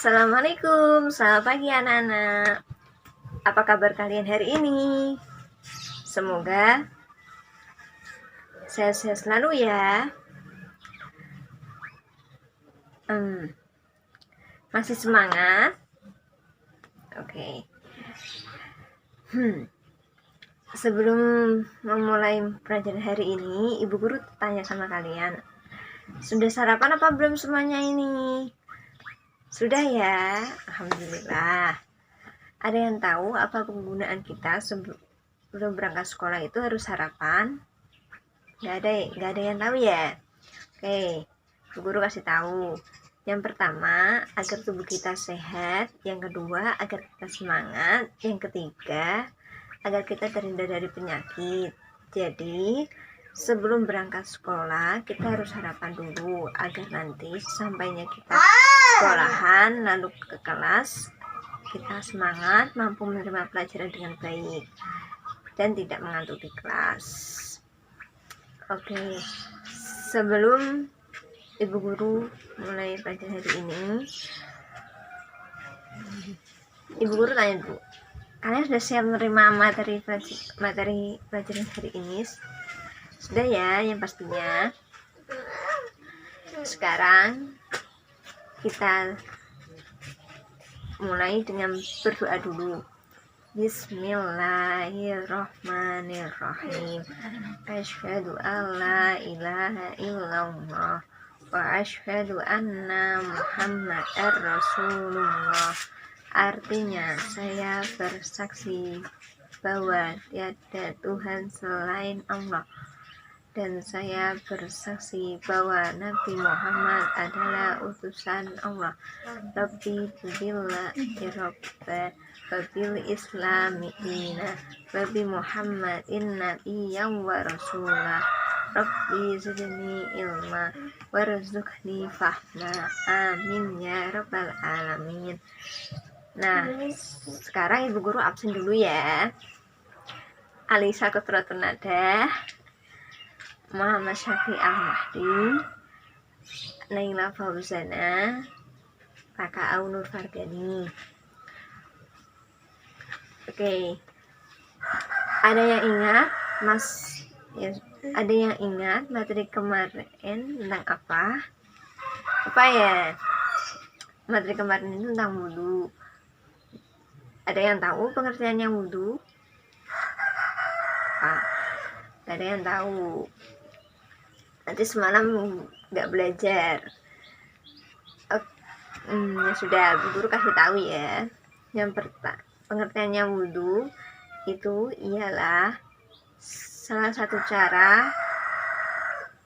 Assalamualaikum, selamat pagi anak-anak. Apa kabar kalian hari ini? Semoga sehat-sehat selalu ya. Masih semangat? Oke. Sebelum memulai pelajaran hari ini, Ibu Guru tanya sama kalian. Sudah sarapan apa belum semuanya ini? Sudah ya? Alhamdulillah. Ada yang tahu apa penggunaan kita sebelum berangkat sekolah itu harus sarapan? Gak ada yang tahu ya? Oke, Bu Guru kasih tahu. Yang pertama, agar tubuh kita sehat. Yang kedua, agar kita semangat. Yang ketiga, agar kita terhindar dari penyakit. Jadi, sebelum berangkat sekolah, kita harus sarapan dulu agar nanti sampainya kita sekolahan lalu ke kelas, kita semangat, mampu menerima pelajaran dengan baik dan tidak mengantuk di kelas. Oke, sebelum Ibu Guru mulai pelajaran hari ini, Ibu Guru tanya dulu, kalian sudah siap menerima materi pelajaran hari ini? Sudah ya, yang pastinya. Sekarang kita mulai dengan berdoa dulu. Bismillahirrahmanirrahim. Asyhadu an la ilaha illallah wa asyhadu anna Muhammadar Rasulullah. Artinya, saya bersaksi bahwa tiada Tuhan selain Allah, dan saya bersaksi bahwa Nabi Muhammad adalah utusan Allah. Rabbi billahi rabba wabil islami dina wabi Muhammadin nabiyyan wa rasulah. Rabbi zidni ilma warzuqni fahma. Amin ya rabbal alamin. Nah, sekarang Ibu Guru absen dulu ya. Alisa Kutratun Nadah, Muhammad Syafi Al-Mahdi, Naila Fauzana, Kakak Aunur Fardani. Oke. Ada yang ingat, ada yang ingat materi kemarin tentang apa? Apa ya? Materi kemarin itu tentang wudu. Ada yang tahu pengertiannya wudu? Gak ada yang tahu. Nanti semalam nggak belajar. Ya sudah, Bu Guru kasih tahu ya. Yang pertama, pengertiannya wudhu itu ialah salah satu cara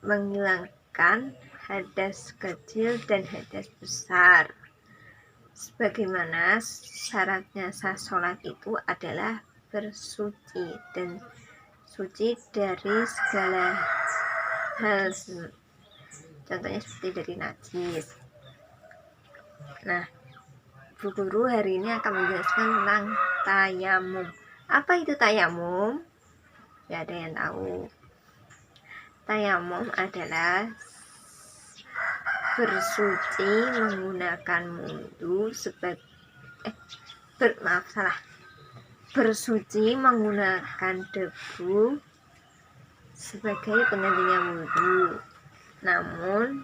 menghilangkan hadas kecil dan hadas besar. Sebagaimana syaratnya sah sholat itu adalah bersuci dan suci dari segala hal, contohnya seperti dari najis. Nah, Bu Guru hari ini akan menjelaskan tentang tayamum. Apa itu tayamum? Ya, ada yang tahu. Tayamum adalah bersuci menggunakan wudu bersuci menggunakan debu sebagai penggantinya wudu. Namun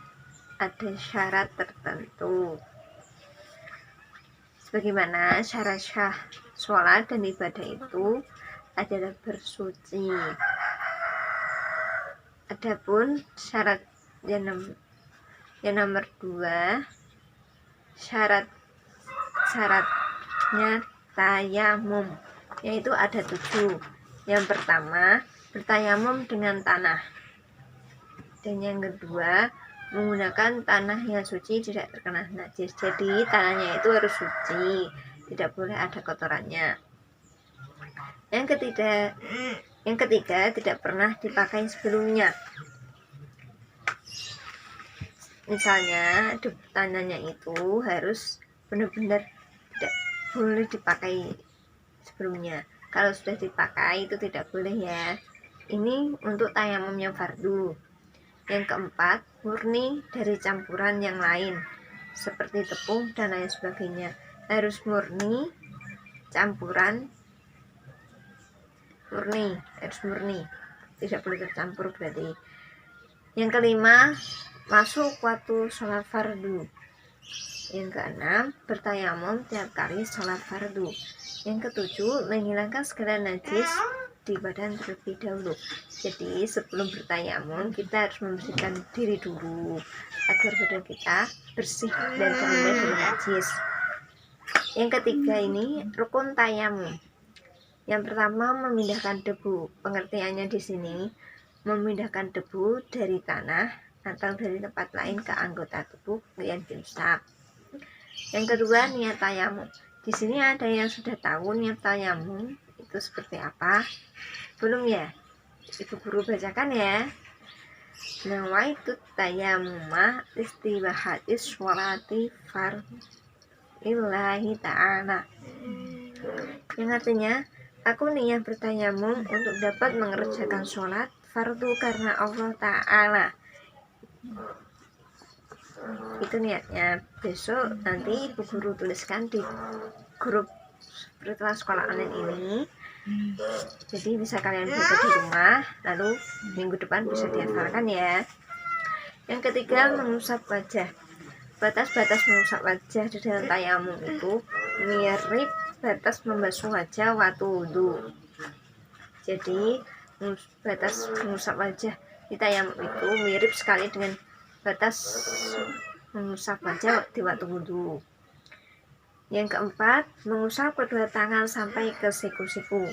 ada syarat tertentu. Sebagaimana syarat sah sholat dan ibadah itu adalah bersuci. Adapun syarat yang nomor 2, syaratnya tayamum, yaitu ada 7. Yang pertama, bertayamum dengan tanah. Dan yang kedua, menggunakan tanah yang suci tidak terkena najis. Jadi tanahnya itu harus suci, tidak boleh ada kotorannya. Yang ketiga, tidak pernah dipakai sebelumnya. Misalnya tanahnya itu harus benar-benar tidak boleh dipakai sebelumnya. Kalau sudah dipakai itu tidak boleh ya. Ini untuk tayamum yang fardu. Yang keempat, murni dari campuran yang lain. seperti tepung dan lain sebagainya. Harus murni, campuran harus murni, tidak boleh tercampur berarti. Yang kelima, masuk waktu sholat fardu. Yang keenam, bertayamum tiap kali sholat fardu. Yang ketujuh, menghilangkan segala najis di badan terlebih dahulu. Jadi sebelum bertayamum kita harus membersihkan diri dulu agar badan kita bersih dan terhindar dari najis. Yang ketiga ini rukun tayamum. Yang pertama, memindahkan debu. Pengertiannya di sini memindahkan debu dari tanah atau dari tempat lain ke anggota tubuh yang diusap. Yang kedua, niat tayamum. Di sini ada yang sudah tahu niat tayamum itu seperti apa? Belum ya? Ibu guru bacakan ya. Nawaitu tayamumah istibahatis sholati fardhillahi ta'ala. Yang artinya, aku niat bertayamum untuk dapat mengerjakan sholat fardu karena Allah Ta'ala. Itu niatnya. Besok nanti ibu guru tuliskan di grup spiritual sekolah online ini, jadi bisa kalian baca di rumah, lalu minggu depan bisa dihafalkan ya. Yang ketiga, mengusap wajah. Batas-batas mengusap wajah di dalam tayamum itu mirip batas membasuh wajah waktu wudhu. Jadi batas mengusap wajah di tayamum itu mirip sekali dengan batas mengusap wajah di waktu wudhu. Yang keempat, mengusap kedua tangan sampai ke siku-siku.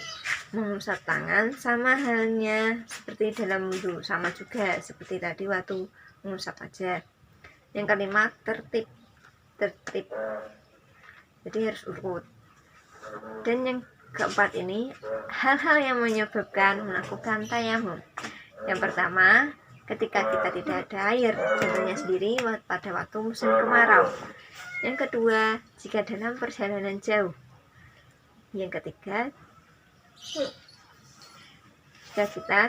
Mengusap tangan sama halnya seperti dalam wudhu, sama juga seperti tadi waktu mengusap wajah. Yang kelima, tertib. Jadi harus urut. Dan yang keempat ini, hal-hal yang menyebabkan melakukan tayamum. Yang pertama, ketika kita tidak ada air, contohnya sendiri pada waktu musim kemarau. Yang kedua, jika dalam perjalanan jauh. Yang ketiga, jika kita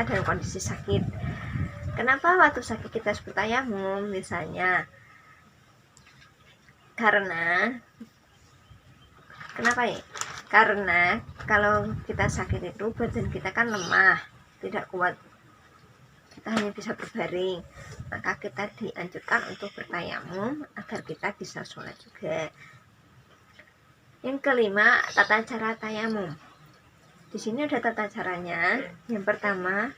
dalam kondisi sakit. Kenapa waktu sakit kita harus bertayamum? Misalnya, karena kalau kita sakit itu badan kita kan lemah, tidak kuat, kita hanya bisa berbaring, maka kita dianjurkan untuk bertayamum agar kita bisa sholat juga. Yang kelima, tata cara tayamum. Di sini ada tata caranya. Yang pertama,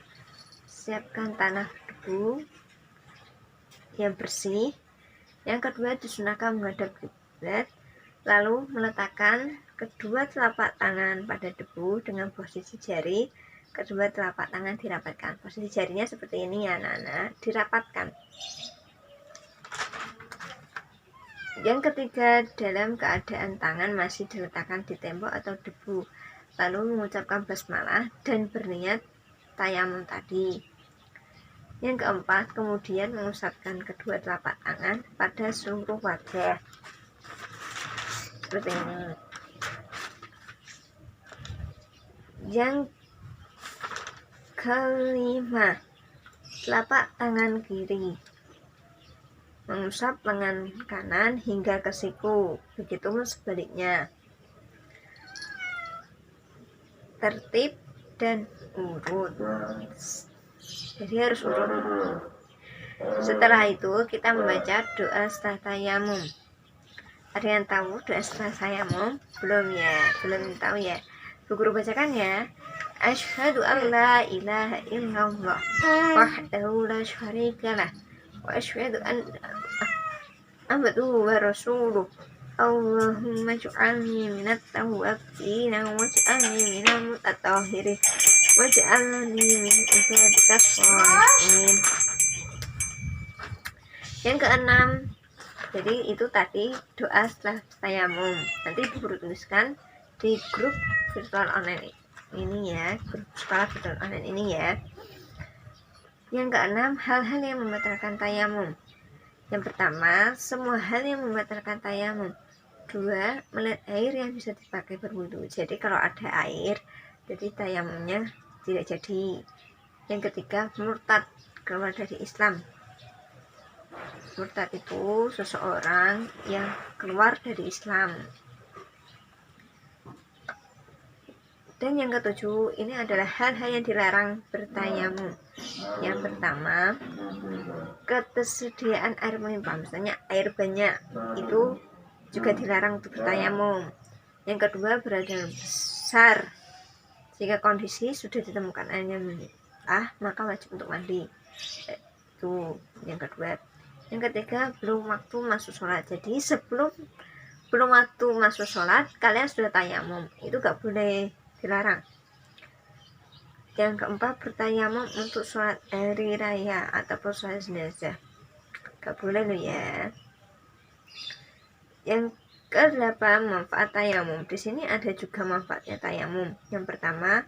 siapkan tanah debu yang bersih. Yang kedua, disunahkan menghadap kiblat, lalu meletakkan kedua telapak tangan pada debu dengan posisi jari. Kedua telapak tangan dirapatkan. Posisi jarinya seperti ini ya anak-anak, dirapatkan. Yang ketiga, dalam keadaan tangan masih diletakkan di tembok atau debu, lalu mengucapkan basmalah dan berniat tayamum tadi. Yang keempat, kemudian mengusapkan kedua telapak tangan pada seluruh wajah seperti ini. Yang kelima, telapak tangan kiri, mengusap lengan kanan hingga ke siku, begitu sebaliknya. Tertib dan urut. Jadi harus urut. Setelah itu kita membaca doa setelah tayamum. Ada yang tahu doa setelah tayamum? Belum ya? Belum tahu ya? Bu guru bacakan ya. Asyhadu an la ilaha illallah wahdahu la syarika lah wa asyhadu anna abduhu wa rasuluh. Allahumma ij'alni minat tawwabin waj'alni minal mutatahhirin waj'alni min ibadikas sholihin. Yang keenam, jadi itu tadi doa setelah tayamum. Nanti ibu guru tuliskan di grup virtual online ini ya, grup sekolah virtual online ini ya. Yang keenam, hal-hal yang membatalkan tayamum. Yang pertama, semua hal yang membatalkan tayamum. Dua, melihat air yang bisa dipakai berwudu. Jadi kalau ada air, jadi tayamumnya tidak jadi. Yang ketiga, murtad, keluar dari Islam. Murtad itu seseorang yang keluar dari Islam. Dan yang ketujuh, ini adalah hal-hal yang dilarang bertayamum. Yang pertama, ketersediaan air melimpah, misalnya air banyak, itu juga dilarang untuk bertayamum. Yang kedua, berada besar, jika kondisi sudah ditemukan airnya melimpah, maka wajib untuk mandi. Itu yang kedua. Yang ketiga, belum waktu masuk sholat. Jadi sebelum waktu masuk sholat, kalian sudah tayamum, itu gak boleh, dilarang. Yang keempat, bertayamum untuk sholat hari raya ataupun sholat jenazah, gak boleh loh ya. Yang kedelapan, manfaat tayamum. Di sini ada juga manfaatnya tayamum. Yang pertama,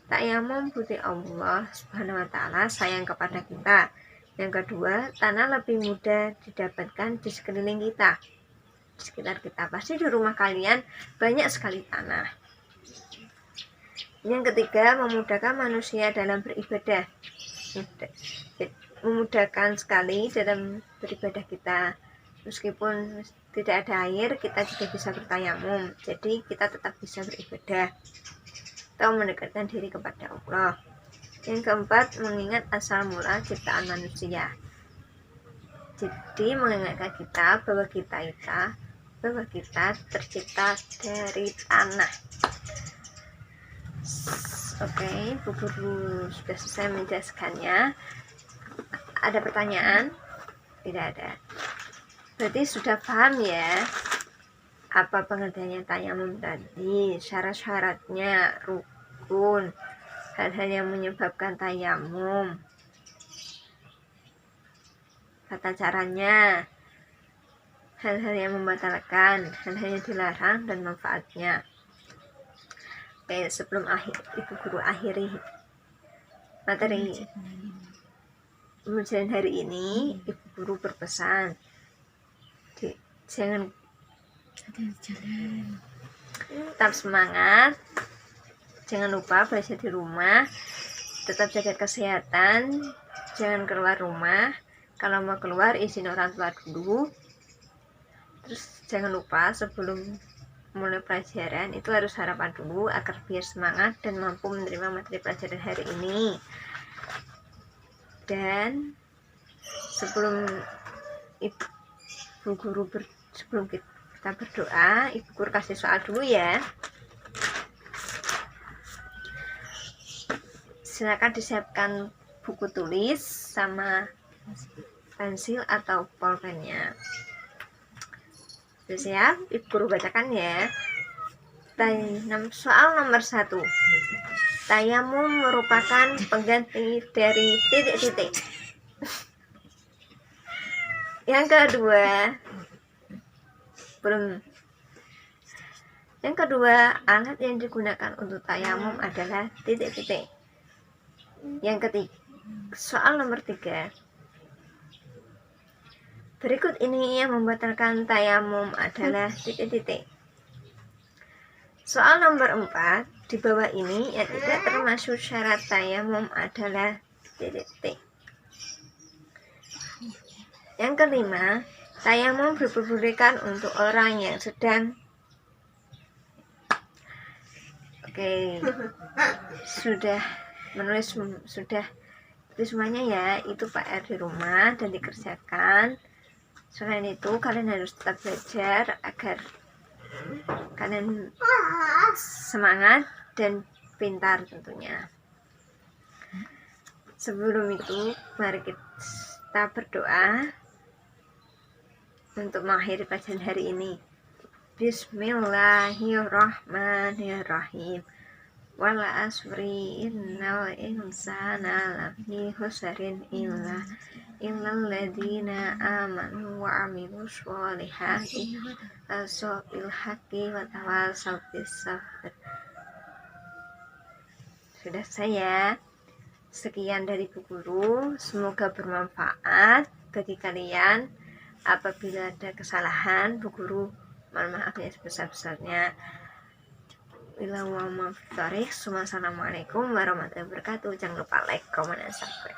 tayamum bukti Allah Subhanahu wa taala sayang kepada kita. Yang kedua, tanah lebih mudah didapatkan di sekeliling kita, di sekitar kita. Pasti di rumah kalian banyak sekali tanah. Yang ketiga, memudahkan manusia dalam beribadah. Memudahkan sekali dalam beribadah kita. Meskipun tidak ada air, kita juga bisa bertayamum. Jadi kita tetap bisa beribadah atau mendekatkan diri kepada Allah. Yang keempat, mengingat asal mula ciptaan manusia. Jadi mengingatkan kita bahwa kita tercipta dari tanah. Oke, Bu Guru sudah selesai menjelaskannya. Ada pertanyaan? Tidak ada. Berarti sudah paham ya apa pengertiannya tayamum tadi, syarat-syaratnya, rukun, hal-hal yang menyebabkan tayamum, tata caranya, hal-hal yang membatalkan, hal-hal yang dilarang, dan manfaatnya. Oke, sebelum Ibu Guru akhiri materi pembelajaran hari ini, Ibu Guru berpesan, jangan tetap semangat, jangan lupa belajar di rumah, tetap jaga kesehatan, jangan keluar rumah. Kalau mau keluar, izin orang tua dulu. Terus jangan lupa sebelum mulai pelajaran itu harus sarapan dulu agar biar semangat dan mampu menerima materi pelajaran hari ini. Dan sebelum Ibu Guru sebelum kita berdoa, Ibu Guru kasih soal dulu ya. Silakan disiapkan buku tulis sama pensil atau pulpennya. Sudah siap? Ibu Guru bacakan ya. Soal nomor 1. Tayamum merupakan pengganti dari titik-titik. Yang kedua, alat yang digunakan untuk tayamum adalah titik-titik. Yang ketiga, soal nomor 3. Berikut ini yang membatalkan tayamum adalah titik-titik. Soal nomor 4, di bawah ini yang tidak termasuk syarat tayamum adalah titik-titik. Yang kelima, tayamum diperbolehkan untuk orang yang sedang. Oke, sudah menulis, sudah itu semuanya ya, itu PR di rumah dan dikerjakan. Selain itu, kalian harus tetap belajar agar kalian semangat dan pintar tentunya. Sebelum itu, mari kita berdoa untuk mengakhiri pelajaran hari ini. Bismillahirrahmanirrahim. Wal asri innal insana lafi khusrin illal ladzina amanu wa amilus sholihati tawasaw bil haqqi wa tawasaw bis sabr. Sudah saya. Sekian dari Bu Guru, semoga bermanfaat bagi kalian. Apabila ada kesalahan, Bu Guru mohon maaf yang sebesar-besarnya. Assalamualaikum warahmatullahi wabarakatuh. Jangan lupa like, comment, dan subscribe.